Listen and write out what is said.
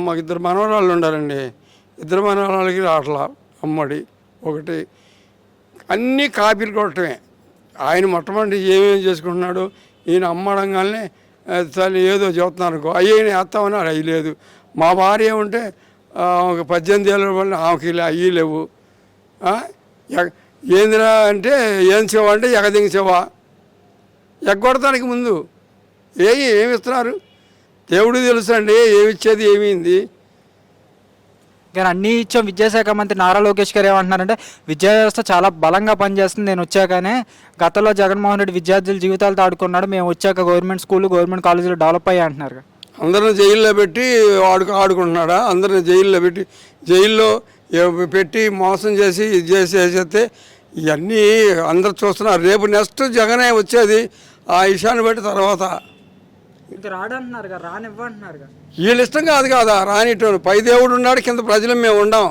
మాకు 2 మనవరాళ్ళు ఉండాలండి. 2 మనవరాళ్ళకి రావట్లా అమ్మడి ఒకటి. అన్నీ కాపీలు కొట్టడమే. ఆయన మొట్టమొదటి ఏమేమి చేసుకుంటున్నాడు, ఈయన అమ్మడంగానే తల్లి ఏదో చెబుతున్నారు అనుకో, అయ్యి వేస్తామన్నారు, అవి లేదు. మా భార్య ఏమంటే ఒక 18 ఏళ్ళ వల్ల ఆమెకి అయ్యి లేవు. ఏందిరా అంటే ఏం చెవ అంటే ఎగదింగ చెవ. ఎగ్గొడతానికి ముందు ఏమి ఇస్తున్నారు దేవుడు తెలుసు అండి, ఏమి ఇచ్చేది ఏమైంది. కానీ అన్నీ ఇచ్చాం. విద్యాశాఖ మంత్రి నారా లోకేష్ గారు ఏమంటున్నారంటే విద్యా వ్యవస్థ చాలా బలంగా పనిచేస్తుంది, నేను వచ్చాకనే. గతంలో జగన్మోహన్ రెడ్డి విద్యార్థుల జీవితాలతో ఆడుకున్నాడు, మేము వచ్చాక గవర్నమెంట్ స్కూళ్ళు గవర్నమెంట్ కాలేజీలు డెవలప్ అయ్యాయి అంటున్నారు. అందరిని జైల్లో పెట్టి ఆడుకుంటున్నాడా? అందరిని జైల్లో పెట్టి జైల్లో పెట్టి మోసం చేసి ఇది చేసేస్తే ఇవన్నీ అందరు చూస్తున్నారు. రేపు నెక్స్ట్ జగనే వచ్చేది. ఆ విషయాన్ని బట్టి తర్వాత ఇంకా రాడంటున్నారు, రానివ్వంటున్నారు. వీళ్ళ ఇష్టం కాదు కదా రానిటోను. పై దేవుడు ఉన్నాడు, కింద ప్రజలు మేము ఉండం.